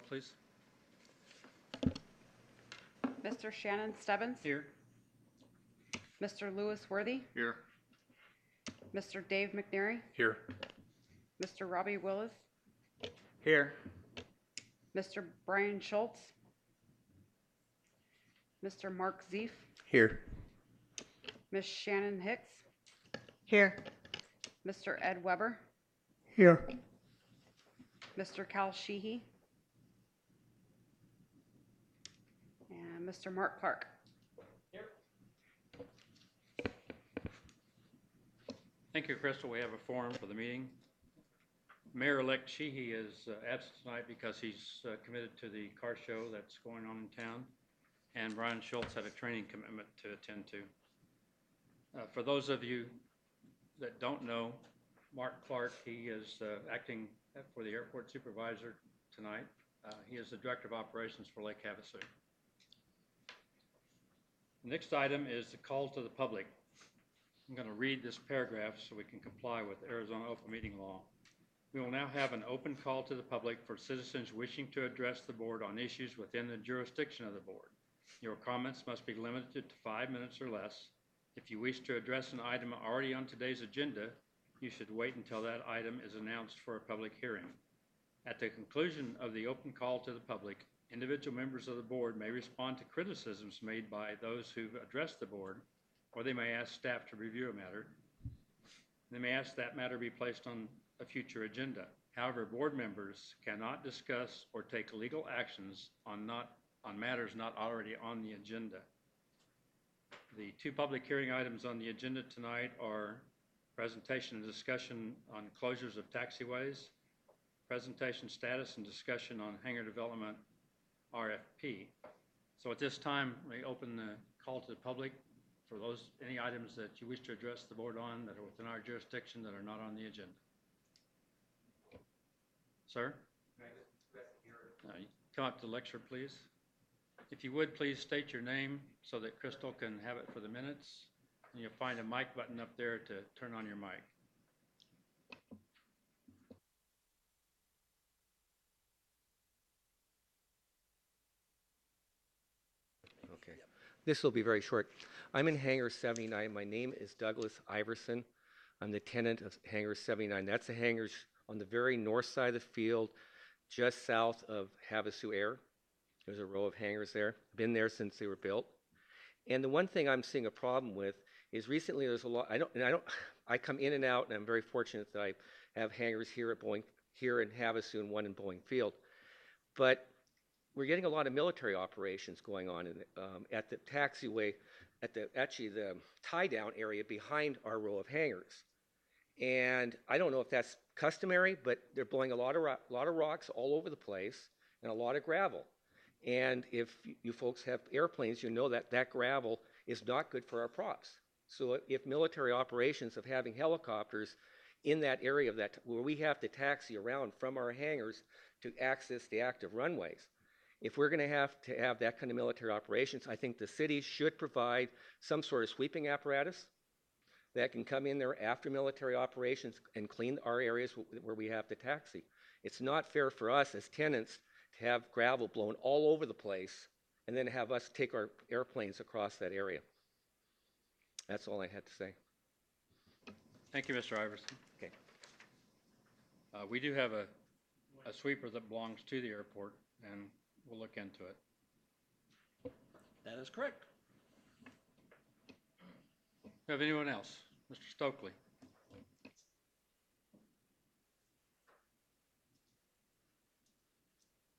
please. Mr. Shannon Stebbins. Here. Mr. Lewis Worthy. Here. Mr. Dave McNary. Here. Mr. Robbie Willis. Here. Mr. Brian Schultz. Mr. Mark Zeef. Here. Ms. Shannon Hicks. Here. Mr. Ed Weber. Here. Mr. Cal Sheehy. And Mr. Mark Clark. Thank you, Crystal. We have a forum for the meeting. Mayor-elect Sheehy is absent tonight because he's committed to the car show that's going on in town, and Brian Schultz had a training commitment to attend to. For those of you that don't know, Mark Clark, he is acting for the airport supervisor tonight. He is the Director of Operations for Lake Havasu. The next item is the call to the public. I'm going to read this paragraph so we can comply with Arizona open meeting law. We will now have an open call to the public for citizens wishing to address the board on issues within the jurisdiction of the board. Your comments must be limited to 5 minutes or less. If you wish to address an item already on today's agenda, you should wait until that item is announced for a public hearing. At the conclusion of the open call to the public, individual members of the board may respond to criticisms made by those who've addressed the board, or they may ask staff to review a matter. They may ask that matter be placed on a future agenda. However, board members cannot discuss or take legal actions on matters not already on the agenda. The two public hearing items on the agenda tonight are presentation and discussion on closures of taxiways, presentation status and discussion on hangar development RFP. So at this time, we open the call to the public for any items that you wish to address the board on that are within our jurisdiction that are not on the agenda. Sir? You come up to the lecture, please. If you would, please state your name so that Crystal can have it for the minutes. And you'll find a mic button up there to turn on your mic. Okay. This will be very short. I'm in Hangar 79. My name is Douglas Iverson. I'm the tenant of Hangar 79. That's the hangars on the very north side of the field, just south of Havasu Air. There's a row of hangars there. Been there since they were built. And the one thing I'm seeing a problem with is recently there's a lot. I come in and out, and I'm very fortunate that I have hangars here in Havasu and one in Boeing Field. But we're getting a lot of military operations going on at the taxiway, actually the tie-down area behind our row of hangars. And I don't know if that's customary, but they're blowing a lot of rocks all over the place and a lot of gravel. And if you folks have airplanes, you know that that gravel is not good for our props. So if military operations of having helicopters in that area where we have to taxi around from our hangars to access the active runways, if we're going to have that kind of military operations, I think the city should provide some sort of sweeping apparatus that can come in there after military operations and clean our areas where we have to taxi. It's not fair for us as tenants to have gravel blown all over the place and then have us take our airplanes across that area. That's all I had to say. Thank you, Mr. Iverson. Okay. We do have a sweeper that belongs to the airport, and we'll look into it. That is correct. Do you have anyone else? Mr. Stokely.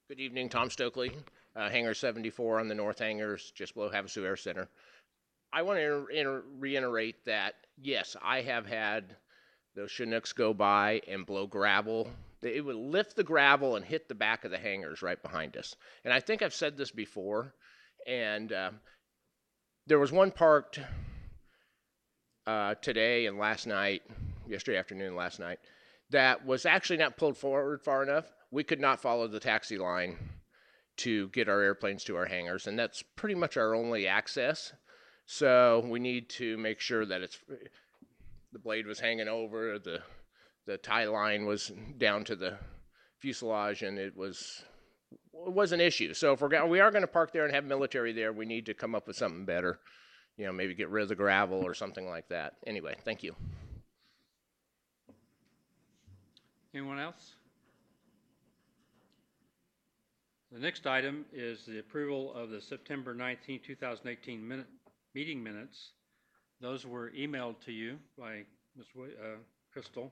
Good evening, Tom Stokely, Hangar 74 on the north hangars, just below Havasu Air Center. I want to reiterate that, yes, I have had those Chinooks go by and blow gravel. It would lift the gravel and hit the back of the hangars right behind us. And I think I've said this before, and there was one parked today and last night, yesterday afternoon, last night, that was actually not pulled forward far enough. We could not follow the taxi line to get our airplanes to our hangars, and that's pretty much our only access. So we need to make sure that the blade was hanging over, the tie line was down to the fuselage, and it was was an issue. So if we are going to park there and have military there, we need to come up with something better. You know, maybe get rid of the gravel or something like that. Anyway, thank you. Anyone else? The next item is the approval of the September 19, 2018 meeting minutes. Those were emailed to you by Ms. Crystal.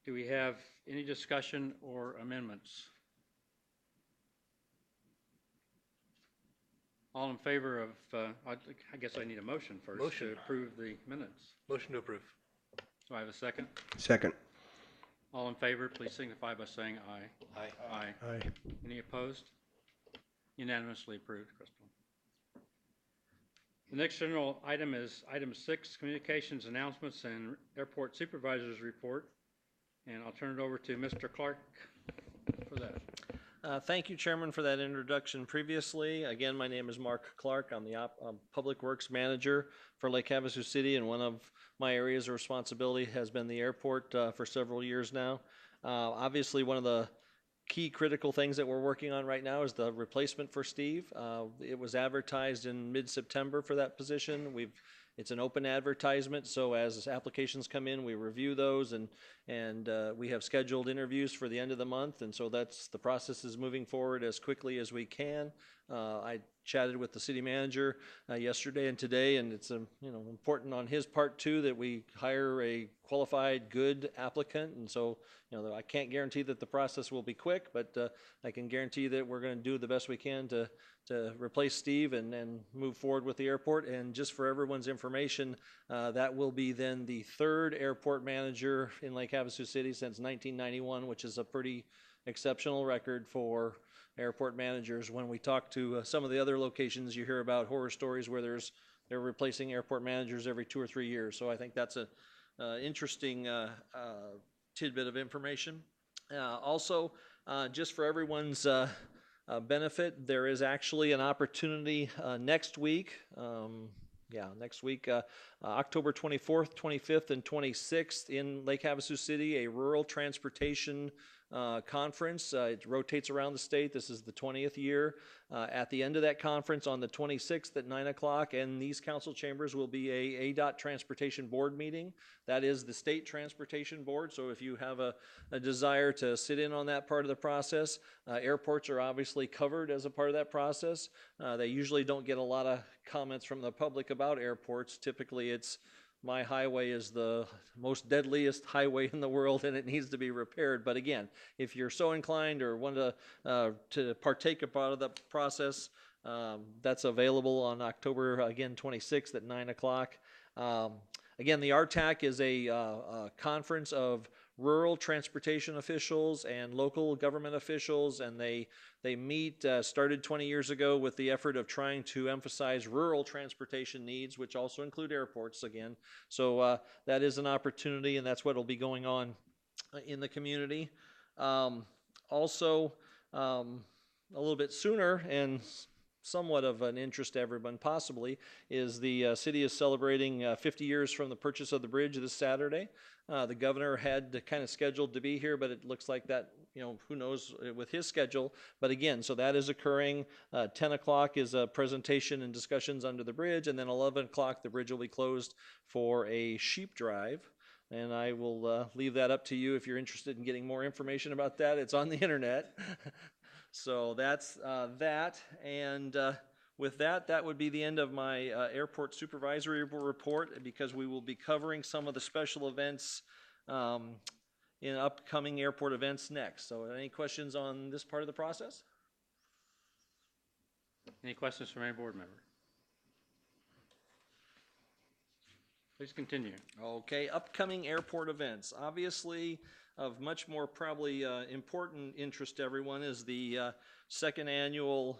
Do we have any discussion or amendments? All in favor of, I guess I need a motion first Motion. to approve the minutes. Motion to approve. Do I have a second? Second. All in favor, please signify by saying aye. Aye. Aye. Aye. Any opposed? Unanimously approved, Crystal. The next general item is item 6, communications announcements and airport supervisors report. And I'll turn it over to Mr. Clark for that. Thank you, Chairman, for that introduction previously. Again, my name is Mark Clark. I'm the Public Works Manager for Lake Havasu City, and one of my areas of responsibility has been the airport for several years now. Obviously, one of the key critical things that we're working on right now is the replacement for Steve. It was advertised in mid-September for that position. It's an open advertisement, so as applications come in, we review those, and we have scheduled interviews for the end of the month, and so the process is moving forward as quickly as we can. I chatted with the city manager yesterday and today, and it's important on his part too that we hire a qualified, good applicant, and so I can't guarantee that the process will be quick, but I can guarantee that we're going to do the best we can to replace Steve and move forward with the airport. And just for everyone's information, that will be then the third airport manager in Lake Havasu City since 1991, which is a pretty exceptional record for airport managers. When we talk to some of the other locations, you hear about horror stories where they're replacing airport managers every 2 or 3 years. So I think that's a interesting tidbit of information. Also, just for everyone's benefit, there is actually an opportunity next week. Next week, October 24th, 25th, and 26th in Lake Havasu City, a rural transportation conference. It rotates around the state. This is the 20th year. At the end of that conference on the 26th at 9 o'clock, and these council chambers will be a ADOT Transportation Board meeting. That is the State Transportation Board, so if you have a desire to sit in on that part of the process, airports are obviously covered as a part of that process. They usually don't get a lot of comments from the public about airports. Typically it's my highway is the most deadliest highway in the world and it needs to be repaired. But again, if you're so inclined or want to partake about of the process, that's available on October, again, 26th at 9 o'clock. Again, the RTAC is a conference of rural transportation officials and local government officials, and they meet, started 20 years ago with the effort of trying to emphasize rural transportation needs, which also include airports again. So that is an opportunity, and that's what will be going on in the community. Also, a little bit sooner, and somewhat of an interest to everyone possibly, is the city is celebrating 50 years from the purchase of the bridge this Saturday. The governor had kind of scheduled to be here, but it looks like that, who knows with his schedule. But again, so that is occurring. 10 o'clock is a presentation and discussions under the bridge, and then 11 o'clock the bridge will be closed for a sheep drive. And I will leave that up to you if you're interested in getting more information about that. It's on the internet. So that's that, and with that would be the end of my airport supervisory report, because we will be covering some of the special events in upcoming airport events next. So any questions on this part of the process? Any questions from any board member? Please continue. Okay, upcoming airport events. Obviously, of much more probably important interest to everyone is the second annual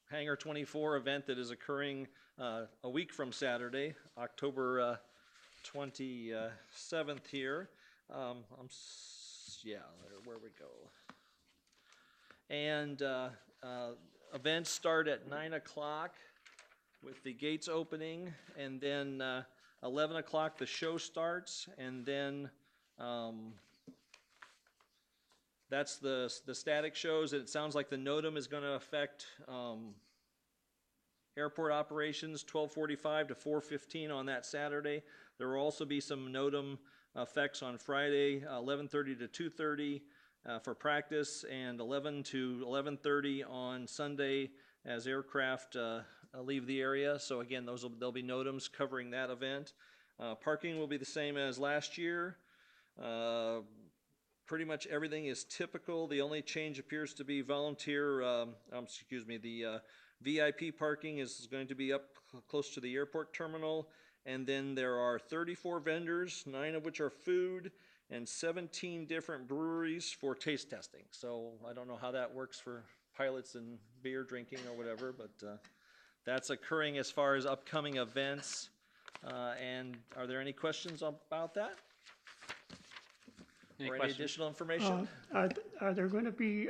Hangar 24 event that is occurring a week from Saturday, October 27th here. Where we go. And events start at 9 o'clock with the gates opening, and then 11 o'clock the show starts, and then That's the static shows. It sounds like the NOTAM is going to affect airport operations 12:45 to 4:15 on that Saturday. There will also be some NOTAM effects on Friday, 11:30 to 2:30 for practice, and 11 to 11:30 on Sunday as aircraft leave the area. So again, there'll be NOTAMs covering that event. Parking will be the same as last year. Pretty much everything is typical. The only change appears to be the VIP parking is going to be up close to the airport terminal. And then there are 34 vendors, 9 of which are food, and 17 different breweries for taste testing. So I don't know how that works for pilots and beer drinking or whatever, but that's occurring as far as upcoming events. And are there any questions about that? Any Or any questions? additional information? Are there going to be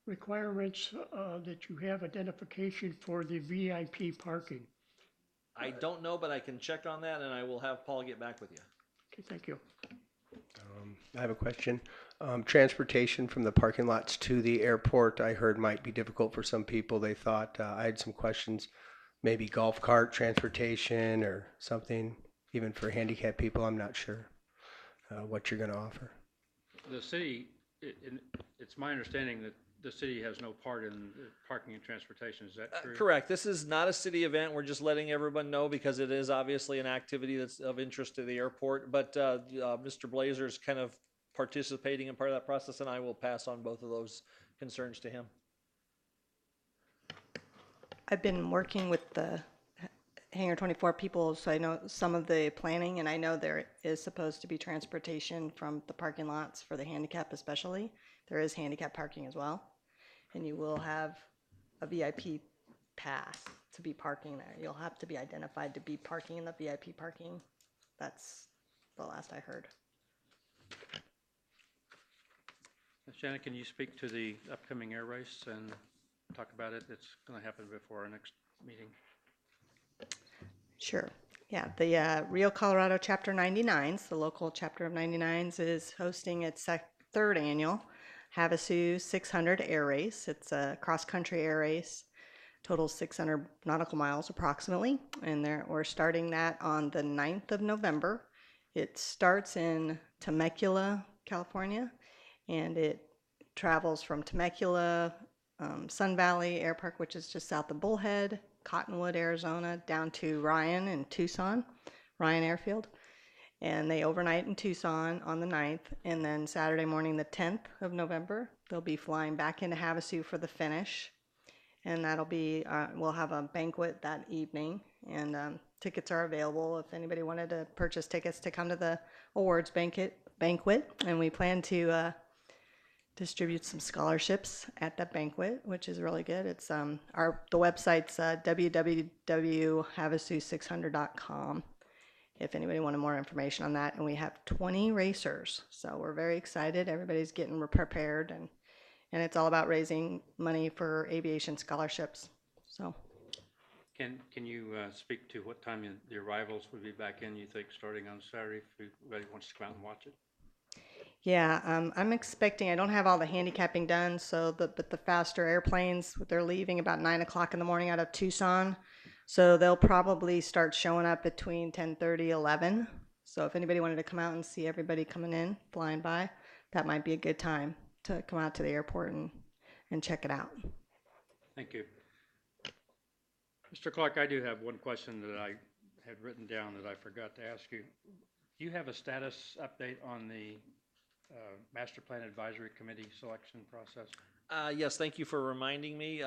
requirements that you have identification for the VIP parking? I don't know, but I can check on that, and I will have Paul get back with you. Okay, thank you. I have a question. Transportation from the parking lots to the airport, I heard might be difficult for some people. They thought, I had some questions, maybe golf cart transportation or something, even for handicapped people. I'm not sure what you're going to offer. The city, it's my understanding that the city has no part in parking and transportation. Is that true? Correct. This is not a city event. We're just letting everyone know because it is obviously an activity that's of interest to the airport. But Mr. Blazer is kind of participating in part of that process, and I will pass on both of those concerns to him. I've been working with the Hangar 24 people, so I know some of the planning, and I know there is supposed to be transportation from the parking lots for the handicap especially. There is handicap parking as well, and you will have a VIP pass to be parking there. You'll have to be identified to be parking in the VIP parking. That's the last I heard. Shannon, can you speak to the upcoming air race and talk about it? It's going to happen before our next meeting. Sure. Yeah, the Rio Colorado Chapter 99s, the local chapter of 99s, is hosting its third annual Havasu 600 air race. It's a cross-country air race, total 600 nautical miles approximately, and we're starting that on the 9th of November. It starts in Temecula, California, and it travels from Temecula, Sun Valley Air Park, which is just south of Bullhead, Cottonwood, Arizona, down to Ryan and Tucson, Ryan Airfield. And they overnight in Tucson on the 9th, and then Saturday morning, the 10th of November, they'll be flying back into Havasu for the finish. And that'll be, we'll have a banquet that evening, and tickets are available if anybody wanted to purchase tickets to come to the awards banquet. And we plan to distribute some scholarships at that banquet, which is really good. It's the website's www.havasu600.com if anybody wanted more information on that. And we have 20 racers, so we're very excited. Everybody's getting prepared, and it's all about raising money for aviation scholarships. So Can you speak to what time the arrivals would be back in, you think, starting on Saturday, if anybody wants to come out and watch it? yeah, I'm expecting, I don't have all the handicapping done, but the faster airplanes, they're leaving about 9 o'clock in the morning out of Tucson. So they'll probably start showing up between 10:30, 11. So if anybody wanted to come out and see everybody coming in, flying by, that might be a good time to come out to the airport and check it out. Thank you. Mr. Clark, I do have one question that I had written down that I forgot to ask you. Do you have a status update on the Master Plan Advisory Committee selection process? Yes, thank you for reminding me.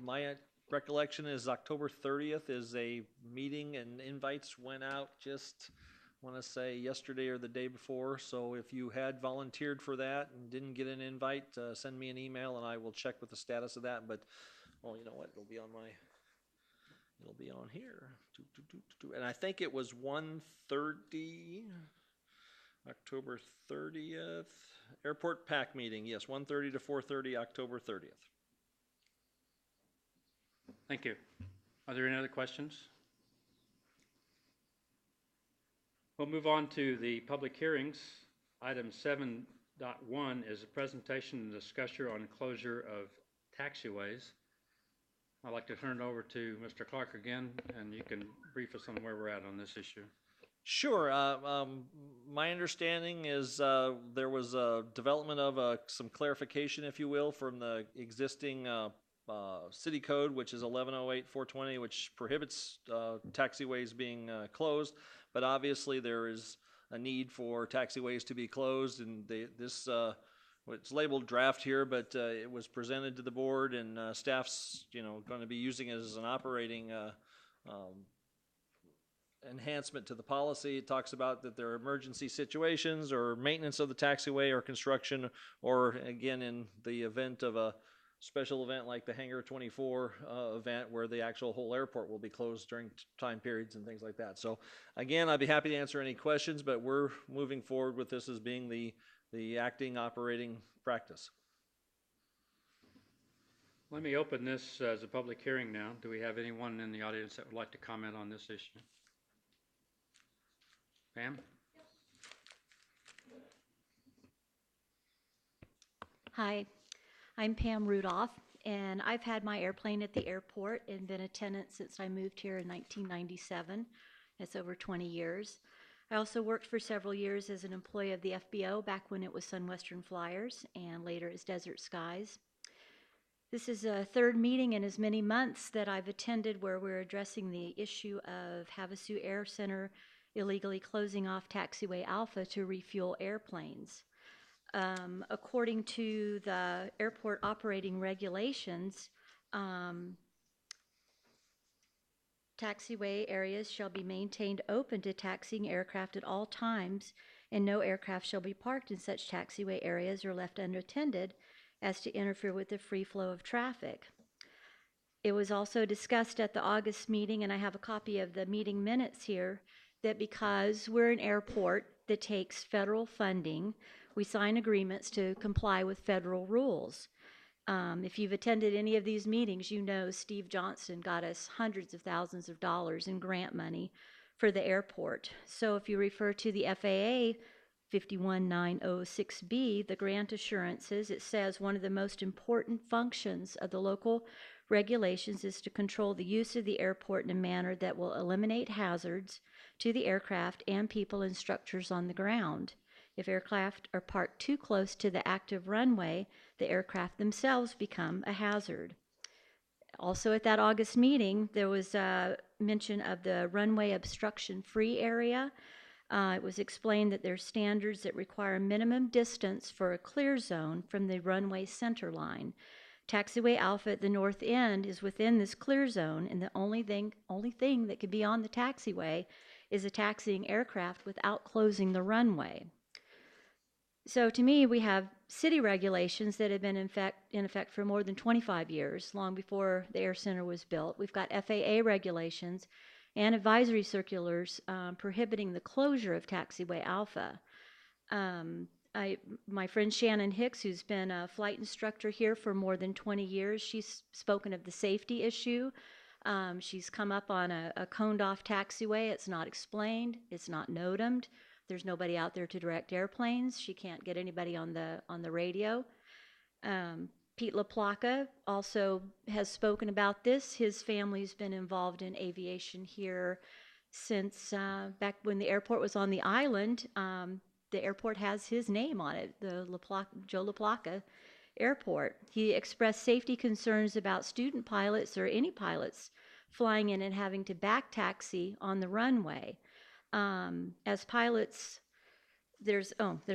My recollection is October 30th is a meeting, and invites went out just, I want to say, yesterday or the day before. So if you had volunteered for that and didn't get an invite, send me an email and I will check with the status of that. But, well, you know what? It'll be on here. And I think it was 1:30, October 30th. Airport PAC meeting, yes, 1:30 to 4:30, October 30th. Thank you. Are there any other questions? We'll move on to the public hearings. Item 7 6.1 is a presentation and discussion on closure of taxiways. I'd like to turn it over to Mr. Clark again, and you can brief us on where we're at on this issue. Sure. My understanding is there was a development of some clarification, if you will, from the existing city code, which is 1108-420, which prohibits taxiways being closed. But obviously, there is a need for taxiways to be closed, and this it's labeled draft here, but it was presented to the board, and staff's going to be using it as an operating enhancement to the policy. It talks about that there are emergency situations or maintenance of the taxiway or construction, or again, in the event of a special event like the Hangar 24 event where the actual whole airport will be closed during time periods and things like that. So again, I'd be happy to answer any questions, but we're moving forward with this as being the acting operating practice. Let me open this as a public hearing now. Do we have anyone in the audience that would like to comment on this issue? Pam? Hi, I'm Pam Rudolph, and I've had my airplane at the airport and been a tenant since I moved here in 1997. That's over 20 years. I also worked for several years as an employee of the FBO back when it was Sunwestern Flyers and later as Desert Skies. This is a third meeting in as many months that I've attended where we're addressing the issue of Havasu Air Center illegally closing off taxiway Alpha to refuel airplanes. According to the airport operating regulations, taxiway areas shall be maintained open to taxiing aircraft at all times, and no aircraft shall be parked in such taxiway areas or left unattended as to interfere with the free flow of traffic. It was also discussed at the August meeting, and I have a copy of the meeting minutes here, that because we're an airport that takes federal funding, we sign agreements to comply with federal rules. If you've attended any of these meetings, you know Steve Johnston got us hundreds of thousands of dollars in grant money for the airport. So if you refer to the FAA 51906B, the grant assurances, it says one of the most important functions of the local regulations is to control the use of the airport in a manner that will eliminate hazards to the aircraft and people and structures on the ground. If aircraft are parked too close to the active runway, the aircraft themselves become a hazard. Also at that August meeting, there was a mention of the runway obstruction-free area. It was explained that there are standards that require minimum distance for a clear zone from the runway center line. Taxiway Alpha at the north end is within this clear zone, and the only thing that can be on the taxiway is a taxiing aircraft without closing the runway. So to me, we have city regulations that have been in effect for more than 25 years, long before the Air Center was built. We've got FAA regulations and advisory circulars prohibiting the closure of taxiway Alpha. My friend Shannon Hicks, who's been a flight instructor here for more than 20 years, she's spoken of the safety issue. She's come up on a coned-off taxiway. It's not explained. It's not notamed. There's nobody out there to direct airplanes. She can't get anybody on the radio. Pete LaPlaca also has spoken about this. His family's been involved in aviation here since back when the airport was on the island. The airport has his name on it, the Joe LaPlaca Airport. He expressed safety concerns about student pilots or any pilots flying in and having to back taxi on the runway. As pilots, there's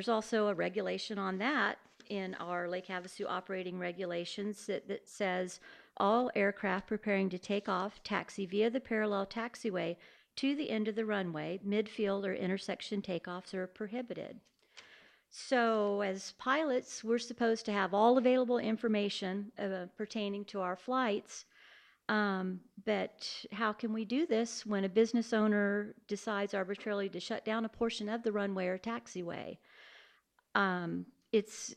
also a regulation on that in our Lake Havasu operating regulations that says all aircraft preparing to take off taxi via the parallel taxiway to the end of the runway, midfield or intersection takeoffs are prohibited. So as pilots, we're supposed to have all available information pertaining to our flights. But how can we do this when a business owner decides arbitrarily to shut down a portion of the runway or taxiway? It's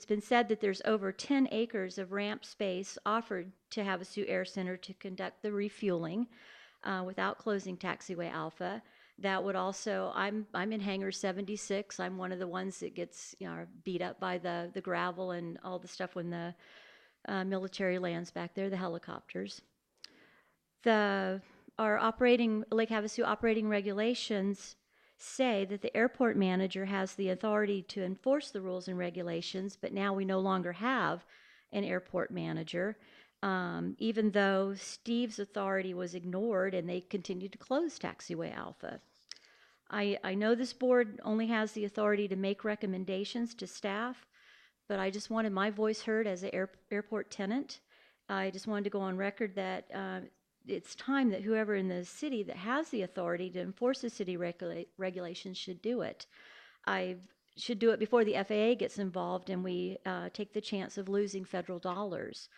been said that there's over 10 acres of ramp space offered to Havasu Air Center to conduct the refueling without closing taxiway Alpha. That would also, I'm in hangar 76. I'm one of the ones that gets, beat up by the gravel and all the stuff when the military lands back there, the helicopters. Our Lake Havasu operating regulations say that the airport manager has the authority to enforce the rules and regulations, but now we no longer have an airport manager, even though Steve's authority was ignored and they continued to close Taxiway Alpha. I know this board only has the authority to make recommendations to staff, but I just wanted my voice heard as an airport tenant. I just wanted to go on record that it's time that whoever in the city that has the authority to enforce the city regulations should do it. I should do it before the FAA gets involved and we take the chance of losing federal dollars.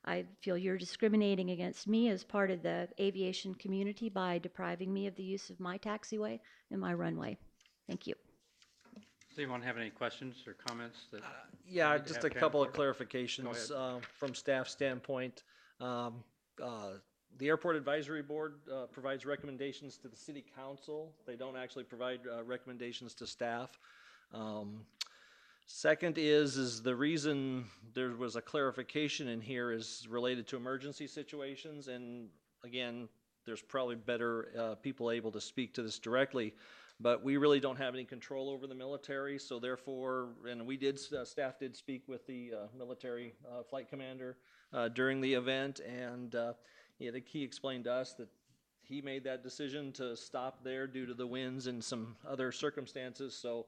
I feel you're discriminating against me as part of the aviation community by depriving me of the use of my taxiway and my runway. Thank you. Does anyone have any questions or comments that? Yeah, we need to just have a couple of Ken for? clarifications Go ahead. from staff standpoint. The Airport Advisory Board provides recommendations to the City Council. They don't actually provide recommendations to staff. Second is the reason there was a clarification in here is related to emergency situations. And again, there's probably better people able to speak to this directly, but we really don't have any control over the military. So therefore, and we did, staff did speak with the military flight commander during the event, and he explained to us that he made that decision to stop there due to the winds and some other circumstances. So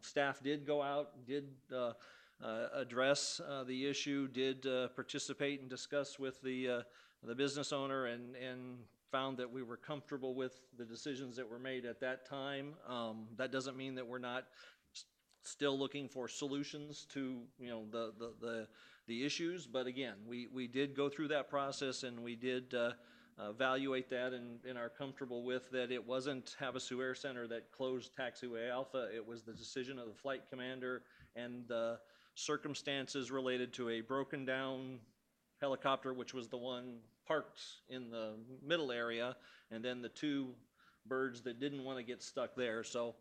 staff did go out, did address the issue, did participate and discuss with the business owner, and found that we were comfortable with the decisions that were made at that time. That doesn't mean that we're not still looking for solutions to the issues, but again, we did go through that process and we did evaluate that and are comfortable with that. It wasn't Havasu Air Center that closed Taxiway Alpha. It was the decision of the flight commander and the circumstances related to a broken down helicopter, which was the one parked in the middle area, and then the two birds that didn't want to get stuck there. So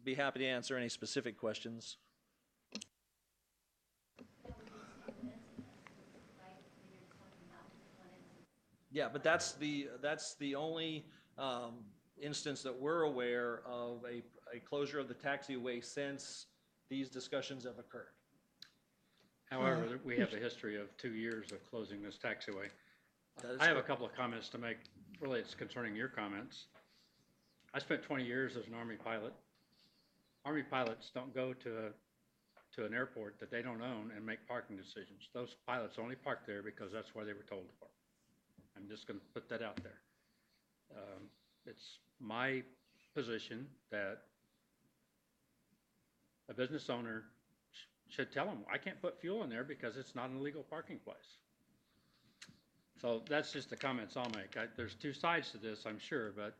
be happy to answer any specific questions. Yeah, but that's the only instance that we're aware of a closure of the taxiway since these discussions have occurred. However, we have a history of 2 years of closing this taxiway. I have a couple of comments to make. Really, it's concerning your comments. I spent 20 years as an Army pilot. Army pilots don't go to an airport that they don't own and make parking decisions. Those pilots only park there because that's where they were told to park. I'm just going to put that out there. It's my position that a business owner should tell them, I can't put fuel in there because it's not an illegal parking place. So that's just the comments I'll make. There's two sides to this, I'm sure, but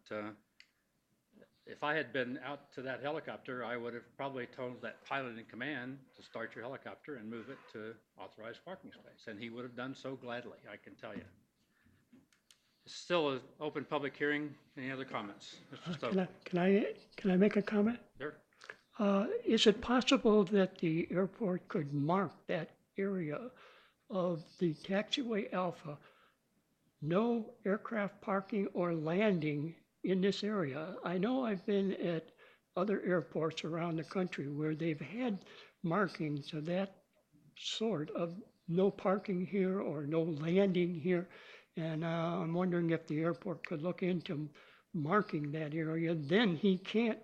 if I had been out to that helicopter, I would have probably told that pilot in command to start your helicopter and move it to authorized parking space, and he would have done so gladly, I can tell you. It's still an open public hearing. Any other comments? Mr. Stokely. Can I make a comment? Sure. Is it possible that the airport could mark that area of the taxiway Alpha, no aircraft parking or landing in this area? I know I've been at other airports around the country where they've had markings of that sort of no parking here or no landing here. And I'm wondering if the airport could look into marking that area. Then he can't,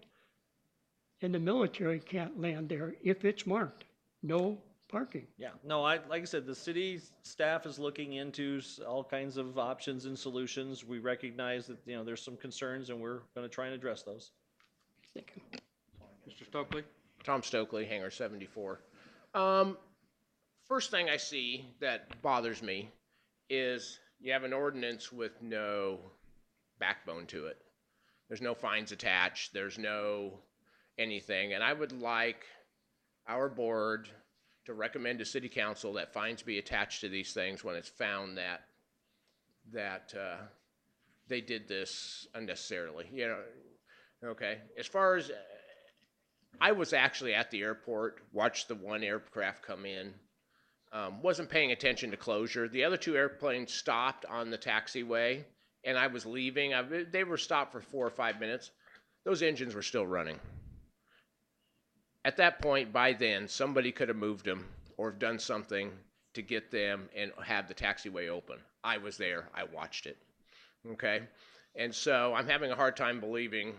and the military can't land there if it's marked, no parking. Yeah, no, like I said, the city staff is looking into all kinds of options and solutions. We recognize that, there's some concerns and we're going to try and address those. Thank you. Mr. Stokely. Tom Stokely, Hangar 74. First thing I see that bothers me is you have an ordinance with no backbone to it. There's no fines attached. There's no anything. And I would like our board to recommend to City Council that fines be attached to these things when it's found that they did this unnecessarily, you know. Okay, as far as, I was actually at the airport, watched the one aircraft come in, wasn't paying attention to closure. The other two airplanes stopped on the taxiway, and I was leaving. They were stopped for 4 or 5 minutes. Those engines were still running. At that point, by then, somebody could have moved them or done something to get them and have the taxiway open. I was there. I watched it. Okay? And so I'm having a hard time believing,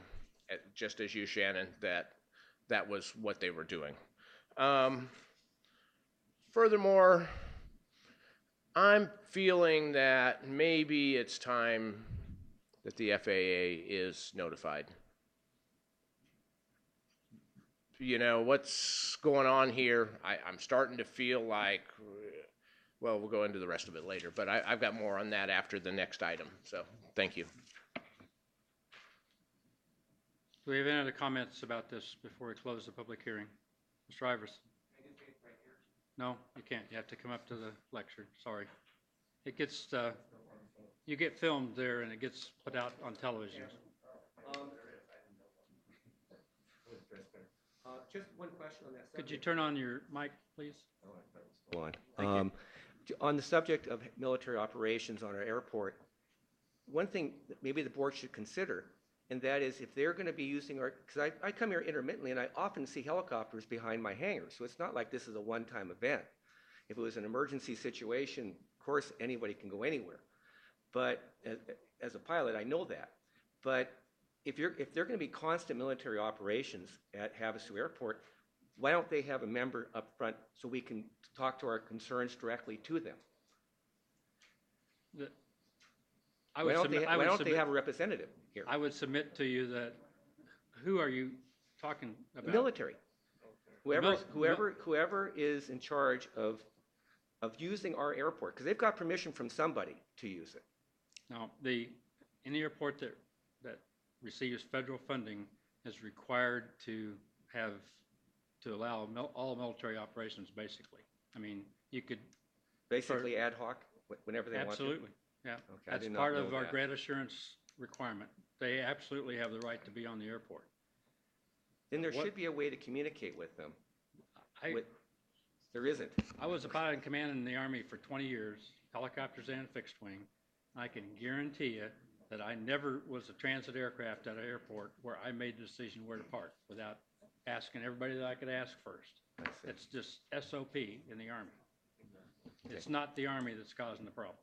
just as you, Shannon, that that was what they were doing. Furthermore, I'm feeling that maybe it's time that the FAA is notified. You know, what's going on here? I'm starting to feel like, well, we'll go into the rest of it later, but I've got more on that after the next item. So, thank you. Do we have any other comments about this before we close the public hearing? Mr. Ivers? No, you can't. You have to come up to the lecture. Sorry. It gets, you get filmed there and it gets put out on television. Just one question on that subject. Could you turn on your mic, please? Go Thank on. On the subject of military operations on our airport, one thing that maybe the board should consider, and that is if they're going to be using our, because I come here intermittently and I often see helicopters behind my hangar, so it's not like this is a one-time event. If it was an emergency situation, of course, anybody can go anywhere. But as a pilot, I know that. But if they're going to be constant military operations at Havasu Airport, why don't they have a member up front so we can talk to our concerns directly to them? Why don't they have a representative here? I would submit to you that, who are you talking about? Military. Whoever is in charge of using our airport, because they've got permission from somebody to use it. Now, any airport that receives federal funding is required to allow all military operations, basically. I mean, you could. Basically ad hoc, whenever they want to? Absolutely, yeah. Okay, That's part of our grant assurance requirement. They absolutely have the right to be on the airport. Then there should be a way to communicate with them. There isn't. I was a pilot in command in the Army for 20 years, helicopters and fixed wing. I can guarantee you that I never was a transit aircraft at an airport where I made the decision where to park without asking everybody that I could ask first. It's just SOP in the Army. Okay. It's not the Army that's causing the problem.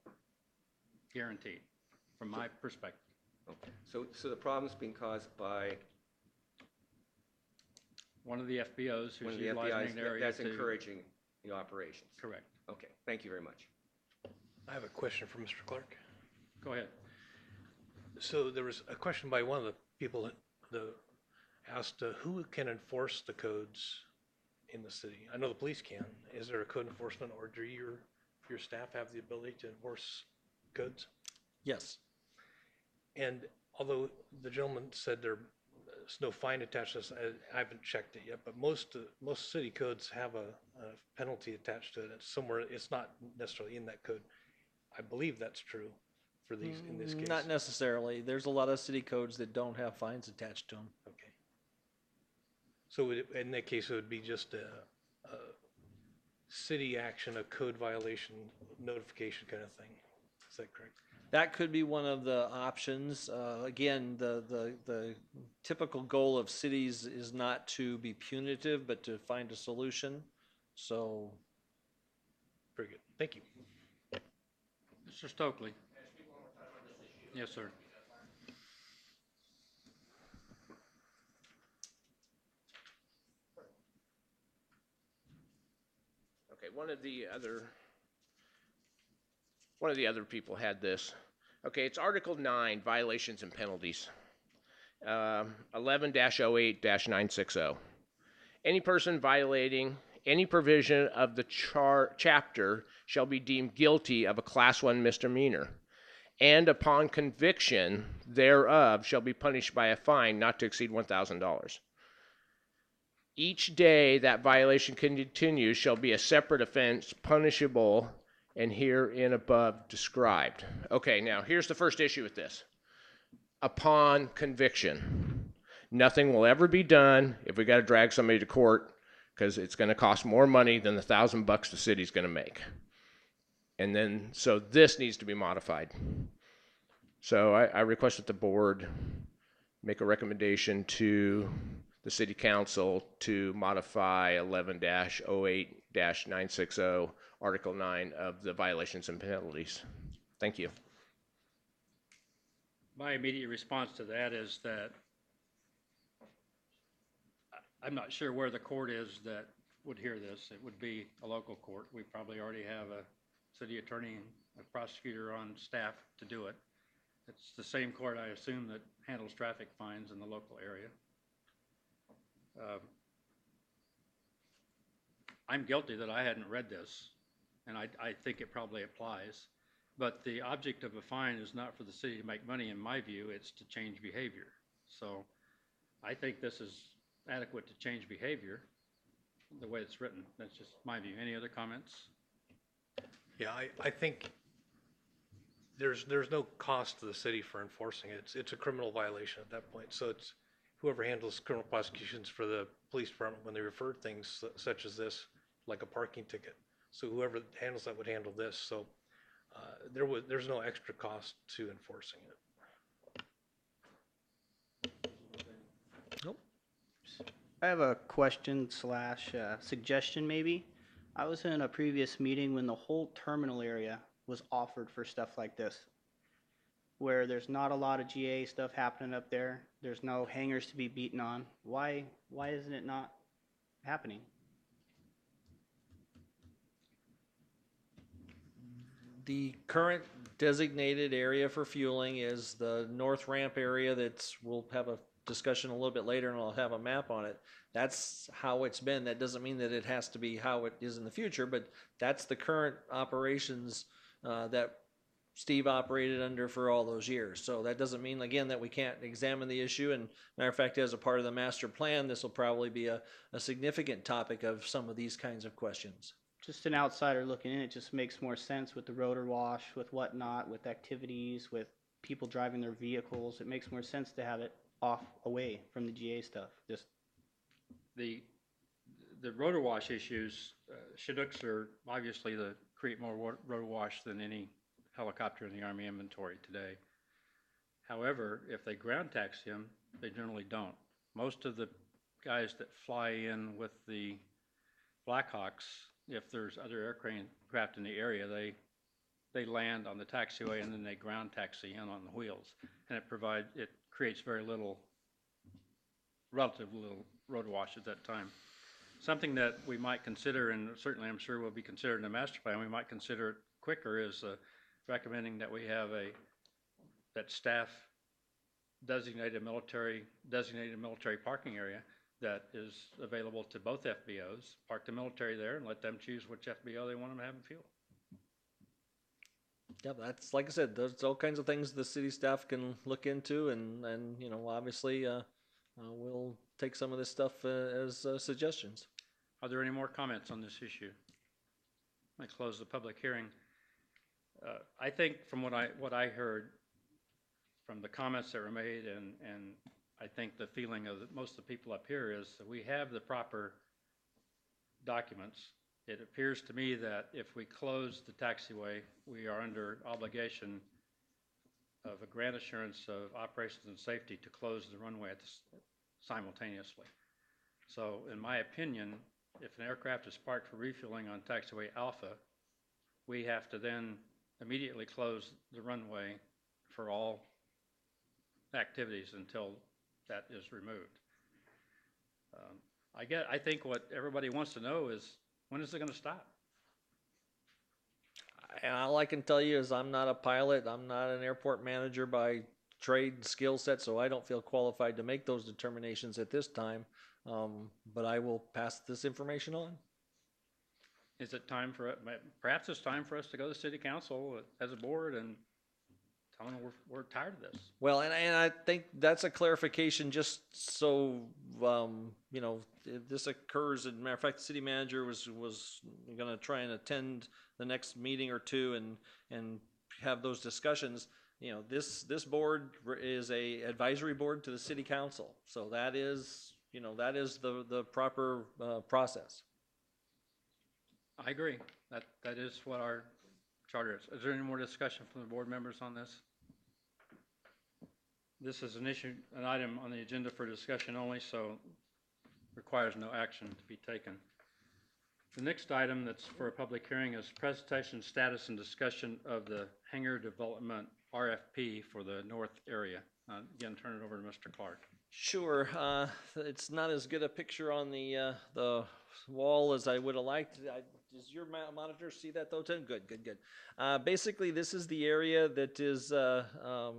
Guaranteed, from my perspective. Okay. So the problem's being caused by one of the FBOs who's utilizing the area that's encouraging the operations. Correct. Okay. Thank you very much. I have a question for Mr. Clark. Go ahead. So there was a question by one of the people that asked who can enforce the codes in the city? I know the police can. Is there a code enforcement, or do your staff have the ability to enforce codes? Yes. And although the gentleman said there's no fine attached to this, I haven't checked it yet, but most city codes have a penalty attached to it. It's somewhere, it's not necessarily in that code. I believe that's true for these, in this case. Not necessarily. There's a lot of city codes that don't have fines attached to them. Okay. So in that case, it would be just a city action, a code violation notification kind of thing. Is that correct? That could be one of the options. Again, the typical goal of cities is not to be punitive, but to find a solution. So. Very good. Thank you. Mr. Stokely. Yes, sir. Okay, one of the other people had this. Okay, it's Article 9, Violations and Penalties. 11-08-960. Any person violating any provision of the chapter shall be deemed guilty of a Class 1 misdemeanor, and upon conviction thereof shall be punished by a fine not to exceed $1,000. Each day that violation continues shall be a separate offense, punishable, and herein above described. Okay, now here's the first issue with this. upon conviction. Nothing will ever be done if we got to drag somebody to court, because it's going to cost more money than the $1,000 the city's going to make. And then, so this needs to be modified. So I request that the board make a recommendation to the city council to modify 11-08-960, Article 9 of the violations and penalties. Thank you. My immediate response to that is that I'm not sure where the court is that would hear this. It would be a local court. We probably already have a city attorney and a prosecutor on staff to do it. It's the same court, I assume, that handles traffic fines in the local area. I'm guilty that I hadn't read this, and I think it probably applies. But the object of a fine is not for the city to make money, in my view, it's to change behavior. So I think this is adequate to change behavior the way it's written. That's just my view. Any other comments? Yeah, I think there's no cost to the city for enforcing it. It's a criminal violation at that point. So it's whoever handles criminal prosecutions for the police department when they refer things such as this, like a parking ticket. So whoever handles that would handle this. So there's no extra cost to enforcing it. Nope. I have a question slash suggestion maybe. I was in a previous meeting when the whole terminal area was offered for stuff like this, where there's not a lot of GA stuff happening up there. There's no hangars to be beaten on. Why isn't it not happening? The current designated area for fueling is the north ramp area. We'll have a discussion a little bit later, and I'll have a map on it. That's how it's been. That doesn't mean that it has to be how it is in the future, but that's the current operations that Steve operated under for all those years. So that doesn't mean, again, that we can't examine the issue. And matter of fact, as a part of the master plan, this will probably be a significant topic of some of these kinds of questions. Just an outsider looking in, it just makes more sense with the rotor wash, with whatnot, with activities, with people driving their vehicles. It makes more sense to have it off away from the GA stuff. Just The rotor wash issues, Chinooks are obviously create more rotor wash than any helicopter in the Army inventory today. However, if they ground taxi them, they generally don't. Most of the guys that fly in with the Blackhawks, if there's other aircraft in the area, they land on the taxiway and then they ground taxi in on the wheels, and it creates relatively little road wash at that time. Something that we might consider, and certainly I'm sure will be considered in the master plan, we might consider it quicker, is recommending that we have that staff designated military parking area that is available to both FBOs. Park the military there and let them choose which FBO they want them to have in fuel. Yeah, that's, like I said, there's all kinds of things the city staff can look into, and obviously we'll take some of this stuff as suggestions. Are there any more comments on this issue? I close the public hearing. I think from what I heard from the comments that were made, and I think the feeling of most of the people up here is that we have the proper documents. It appears to me that if we close the taxiway, we are under obligation of a grant assurance of operations and safety to close the runway simultaneously. So in my opinion, if an aircraft is parked for refueling on taxiway Alpha, we have to then immediately close the runway for all activities until that is removed. I think what everybody wants to know is, when is it going to stop? And all I can tell you is I'm not a pilot. I'm not an airport manager by trade skill set, so I don't feel qualified to make those determinations at this time. But I will pass this information on. Is it time for, perhaps it's time for us to go to city council as a board and tell them we're tired of this? Well, and I think that's a clarification, just so, if this occurs, and matter of fact, the city manager was going to try and attend the next meeting or two and have those discussions. this board is a advisory board to the city council. So that is, that is the proper process. I agree. That is what our charter is. Is there any more discussion from the board members on this? This is an item on the agenda for discussion only, so requires no action to be taken. The next item that's for a public hearing is presentation, status, and discussion of the hangar development RFP for the north area. Again, turn it over to Mr. Clark. Sure. It's not as good a picture on the wall as I would have liked. Does your monitor see that though, Tim? Good, good, good. Basically, this is the area that is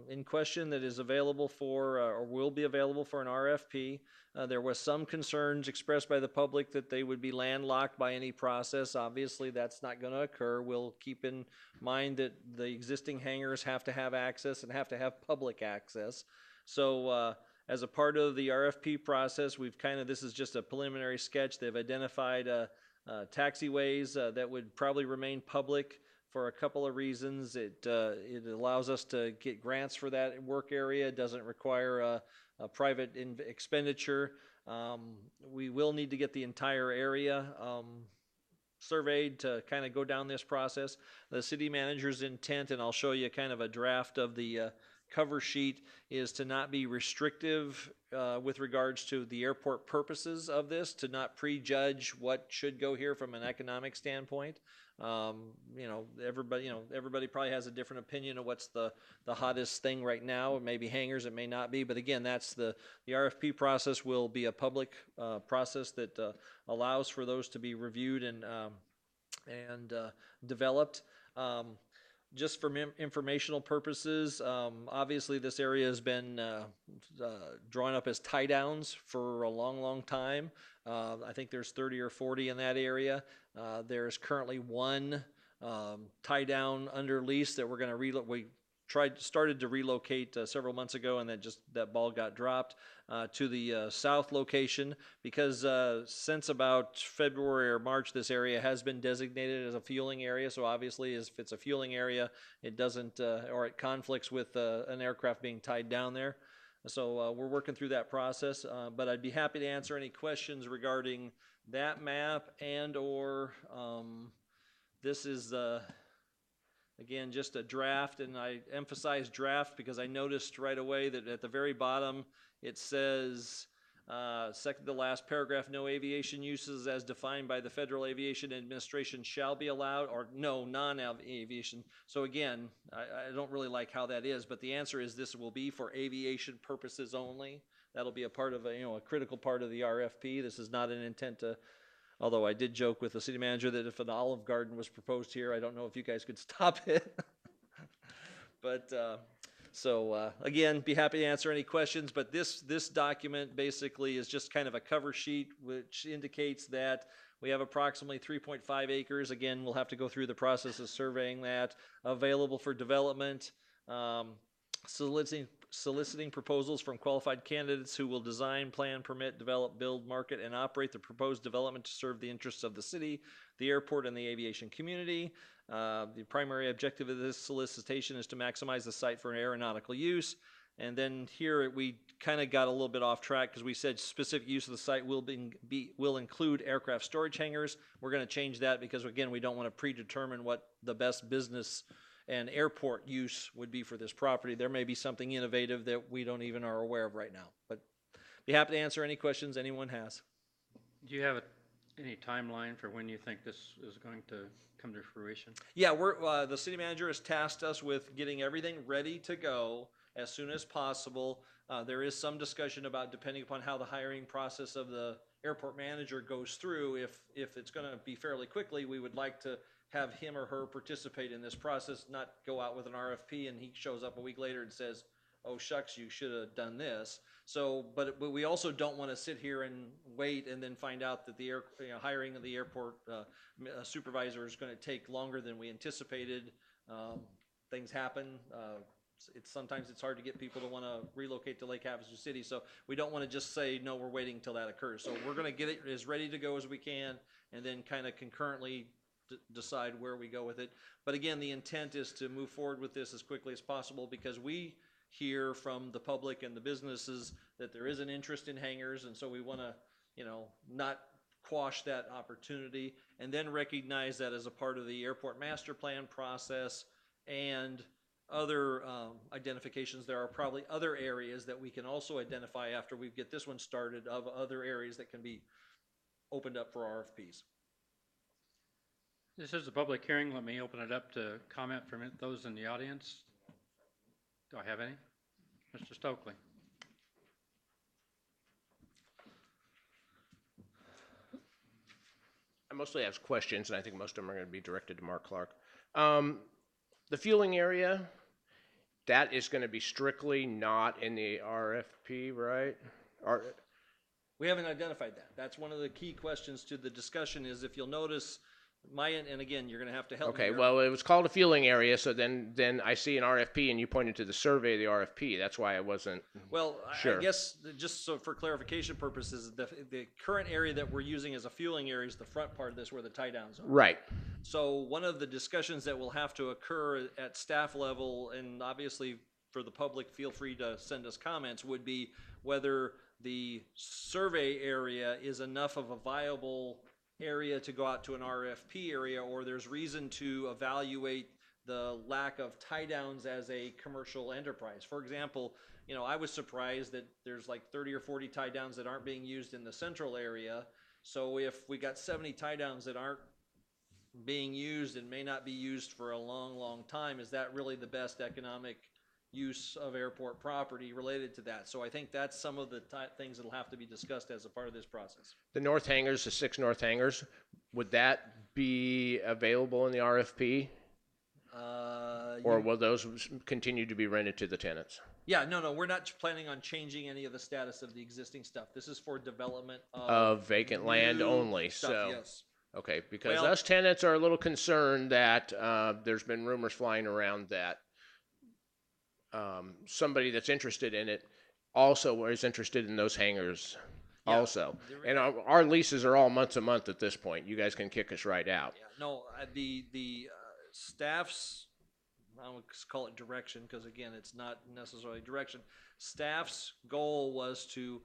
in question that is available for or will be available for an RFP. There was some concerns expressed by the public that they would be landlocked by any process. Obviously, that's not going to occur. We'll keep in mind that the existing hangars have to have access and have to have public access. So as a part of the RFP process, this is just a preliminary sketch. They've identified taxiways that would probably remain public for a couple of reasons. It allows us to get grants for that work area. It doesn't require a private expenditure. We will need to get the entire area surveyed to kind of go down this process. The city manager's intent, and I'll show you kind of a draft of the cover sheet, is to not be restrictive with regards to the airport purposes of this, to not prejudge what should go here from an economic standpoint. Everybody probably has a different opinion of what's the hottest thing right now. It may be hangars, it may not be, but again, that's the RFP process will be a public process that allows for those to be reviewed and developed. Just for informational purposes, obviously this area has been drawn up as tie downs for a long, long time. I think there's 30 or 40 in that area. There's currently one tie down under lease that we're going to started to relocate several months ago, and then just that ball got dropped to the south location because since about February or March, this area has been designated as a fueling area. So obviously, if it's a fueling area, it doesn't or it conflicts with an aircraft being tied down there. So we're working through that process, but I'd be happy to answer any questions regarding that map and/or this is again, just a draft, and I emphasize draft because I noticed right away that at the very bottom it says, second to last paragraph, no aviation uses as defined by the Federal Aviation Administration shall be allowed, or no non-aviation. So again, I don't really like how that is, but the answer is this will be for aviation purposes only. That'll be a part of a critical part of the RFP. This is not an intent to. Although I did joke with the city manager that if an Olive Garden was proposed here, I don't know if you guys could stop it. But again, be happy to answer any questions. But this document basically is just kind of a cover sheet, which indicates that we have approximately 3.5 acres. Again, we'll have to go through the process of surveying that, available for development, soliciting proposals from qualified candidates who will design, plan, permit, develop, build, market, and operate the proposed development to serve the interests of the city, the airport, and the aviation community. The primary objective of this solicitation is to maximize the site for aeronautical use. And then here we kind of got a little bit off track because we said specific use of the site will include aircraft storage hangars. We're going to change that because, again, we don't want to predetermine what the best business and airport use would be for this property. There may be something innovative that we don't even are aware of right now. But be happy to answer any questions anyone has. Do you have any timeline for when you think this is going to come to fruition? Yeah, the city manager has tasked us with getting everything ready to go as soon as possible. There is some discussion about, depending upon how the hiring process of the airport manager goes through, if it's going to be fairly quickly, we would like to have him or her participate in this process, not go out with an RFP and he shows up a week later and says, oh shucks, you should have done this. So, but we also don't want to sit here and wait and then find out that the hiring of the airport supervisor is going to take longer than we anticipated. Things happen. Sometimes it's hard to get people to want to relocate to Lake Havasu City, so we don't want to just say, no, we're waiting until that occurs. So we're going to get it as ready to go as we can, and then kind of concurrently decide where we go with it. But again, the intent is to move forward with this as quickly as possible because we hear from the public and the businesses that there is an interest in hangars, and so we want to, not quash that opportunity, and then recognize that as a part of the airport master plan process and other identifications, there are probably other areas that we can also identify after we get this one started of other areas that can be opened up for RFPs. This is a public hearing. Let me open it up to comment from those in the audience. Do I have any? Mr. Stokely. I mostly have questions, and I think most of them are going to be directed to Mark Clark. The fueling area, that is going to be strictly not in the RFP, right? We haven't identified that. That's one of the key questions to the discussion is if you'll notice, and again, you're going to have to help me Okay, here. well, it was called a fueling area, so then I see an RFP, and you pointed to the survey of the RFP. That's why I wasn't Well, sure. I guess just so for clarification purposes, the current area that we're using as a fueling area is the front part of this where the tie downs are. Right. So one of the discussions that will have to occur at staff level, and obviously for the public, feel free to send us comments, would be whether the survey area is enough of a viable area to go out to an RFP area, or there's reason to evaluate the lack of tie downs as a commercial enterprise. For example, I was surprised that there's like 30 or 40 tie downs that aren't being used in the central area. So if we got 70 tie downs that aren't being used and may not be used for a long, long time, is that really the best economic use of airport property related to that? So I think that's some of the things that'll have to be discussed as a part of this process. The north hangars, the 6 north hangars, would that be available in the RFP? Or will those continue to be rented to the tenants? Yeah, no, we're not planning on changing any of the status of the existing stuff. This is for development Of vacant land new only, stuff, so. yes. Okay, because Well- us tenants are a little concerned that there's been rumors flying around that somebody that's interested in it also is interested in those hangars Yeah, also. there- And our leases are all month to month at this point. You guys can kick us right out. Yeah, no, the staff's, I would call it direction, because again, it's not necessarily direction. Staff's goal was to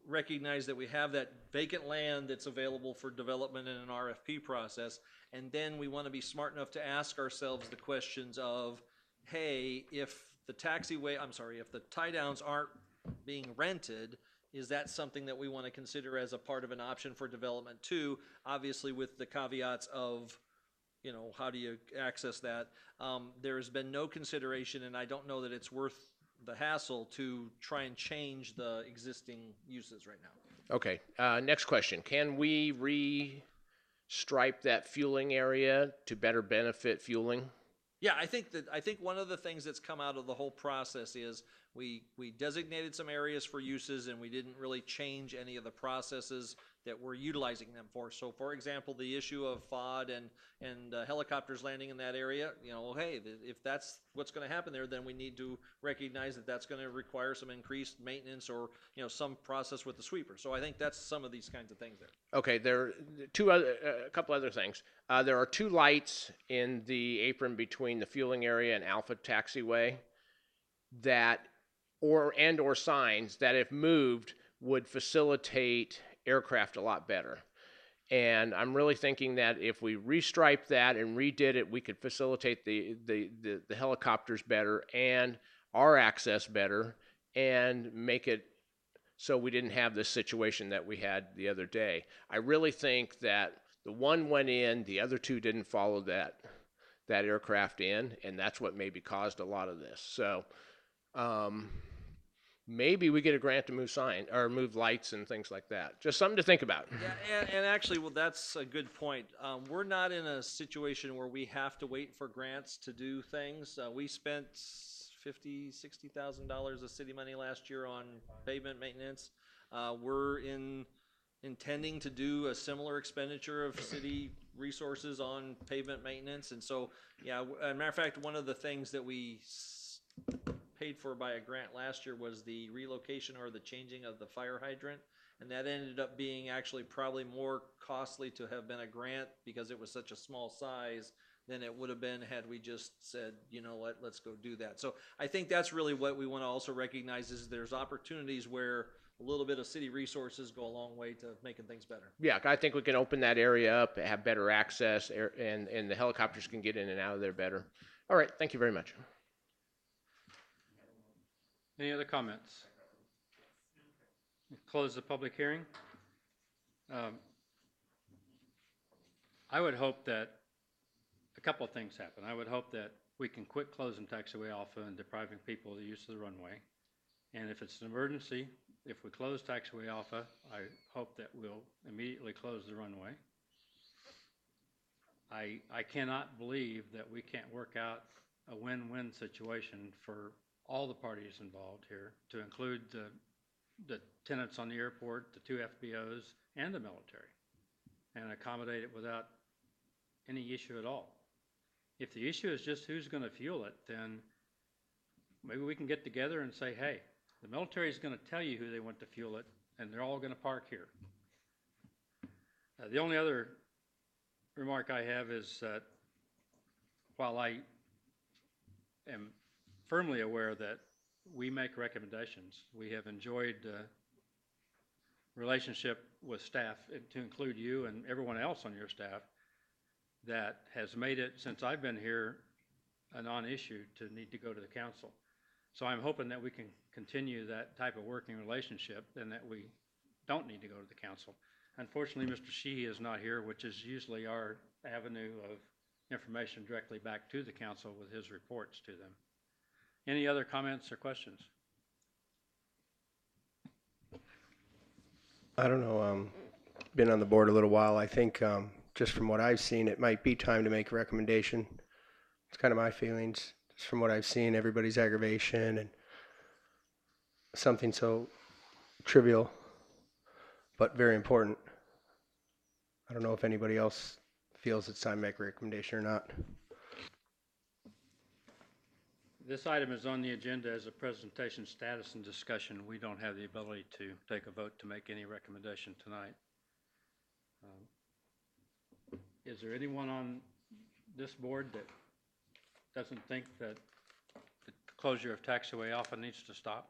recognize that we have that vacant land that's available for development in an RFP process, and then we want to be smart enough to ask ourselves the questions of, hey, if the if the tie downs aren't being rented, is that something that we want to consider as a part of an option for development too? Obviously with the caveats of, how do you access that? There has been no consideration, and I don't know that it's worth the hassle to try and change the existing uses right now. Okay, next question. Can we re-stripe that fueling area to better benefit fueling? Yeah, I think one of the things that's come out of the whole process is we designated some areas for uses, and we didn't really change any of the processes that we're utilizing them for. So for example, the issue of FOD and helicopters landing in that area, hey, if that's what's going to happen there, then we need to recognize that that's going to require some increased maintenance or, some process with the sweeper. So I think that's some of these kinds of things there. Okay, there are a couple other things. There are 2 lights in the apron between the fueling area and Alpha Taxiway or signs that if moved would facilitate aircraft a lot better. And I'm really thinking that if we restriped that and redid it, we could facilitate the helicopters better and our access better and make it so we didn't have this situation that we had the other day. I really think that the one went in, the other 2 didn't follow that aircraft in, and that's what maybe caused a lot of this. So maybe we get a grant to move lights and things like that. Just something to think about. Yeah, and actually, well, that's a good point. We're not in a situation where we have to wait for grants to do things. We spent $50,000-$60,000 of city money last year on pavement maintenance. We're intending to do a similar expenditure of city resources on pavement maintenance. And so, yeah, as a matter of fact, one of the things that we paid for by a grant last year was the relocation or the changing of the fire hydrant. And that ended up being actually probably more costly to have been a grant because it was such a small size than it would have been had we just said, you know what, let's go do that. So I think that's really what we want to also recognize is there's opportunities where a little bit of city resources go a long way to making things better. Yeah, I think we can open that area up, have better access, and the helicopters can get in and out of there better. All right, thank you very much. Any other comments? Close the public hearing. I would hope that a couple of things happen. I would hope that we can quit closing taxiway Alpha and depriving people of the use of the runway. And if it's an emergency, if we close taxiway Alpha, I hope that we'll immediately close the runway. I cannot believe that we can't work out a win-win situation for all the parties involved here, to include the tenants on the airport, the 2 FBOs, and the military, and accommodate it without any issue at all. If the issue is just who's going to fuel it, then maybe we can get together and say, hey, the military is going to tell you who they want to fuel it, and they're all going to park here. The only other remark I have is that while I am firmly aware that we make recommendations, we have enjoyed relationship with staff, to include you and everyone else on your staff, that has made it, since I've been here, a non-issue to need to go to the council. So I'm hoping that we can continue that type of working relationship and that we don't need to go to the council. Unfortunately, Mr. Sheehy is not here, which is usually our avenue of information directly back to the council with his reports to them. Any other comments or questions? I don't know, been on the board a little while. I think just from what I've seen, it might be time to make a recommendation. It's kind of my feelings. Just from what I've seen, everybody's aggravation and something so trivial but very important. I don't know if anybody else feels it's time to make a recommendation or not. This item is on the agenda as a presentation status and discussion. We don't have the ability to take a vote to make any recommendation tonight. Is there anyone on this board that doesn't think that the closure of taxiway Alpha needs to stop?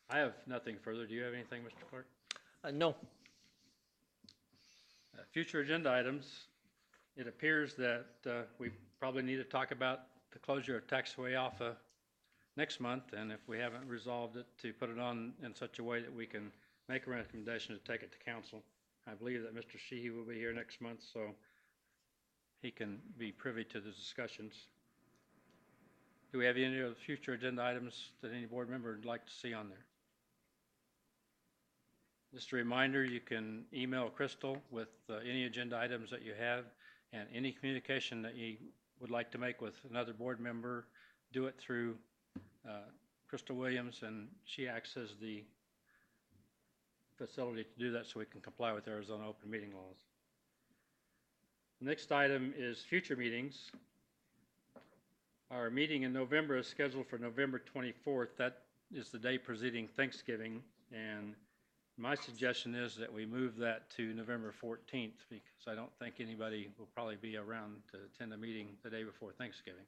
I have nothing further. Do you have anything, Mr. Clerk? No. Future agenda items. It appears that we probably need to talk about the closure of taxiway Alpha next month, and if we haven't resolved it, to put it on in such a way that we can make a recommendation to take it to council. I believe that Mr. Sheehy will be here next month, so he can be privy to the discussions. Do we have any other future agenda items that any board member would like to see on there? Just a reminder, you can email Crystal with any agenda items that you have, and any communication that you would like to make with another board member, do it through Crystal Williams, and she acts as the facility to do that so we can comply with Arizona open meeting laws. Next item is future meetings. Our meeting in November is scheduled for November 24th. That is the day preceding Thanksgiving, and my suggestion is that we move that to November 14th, because I don't think anybody will probably be around to attend a meeting the day before Thanksgiving.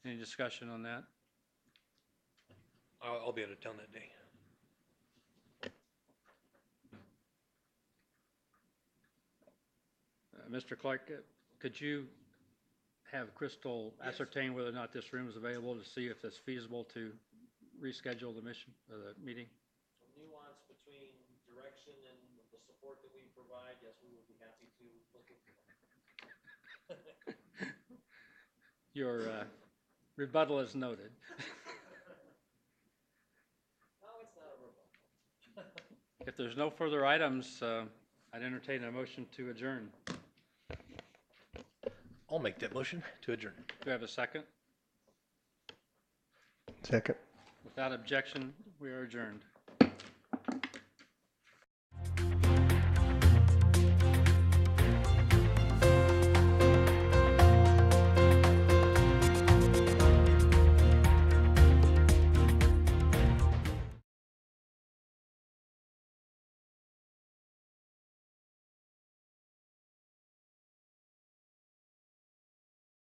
Any discussion on that? I'll be out of town that day. Mr. Clark, could you have Crystal ascertain whether or not this room is available to see if it's feasible to reschedule the meeting? Nuance between direction and the support that we provide, yes, we would be happy to look at. Your rebuttal is noted. No, it's not a rebuttal. If there's no further items, I'd entertain a motion to adjourn. I'll make that motion to adjourn. Do I have a second? Second. Without objection, we are adjourned.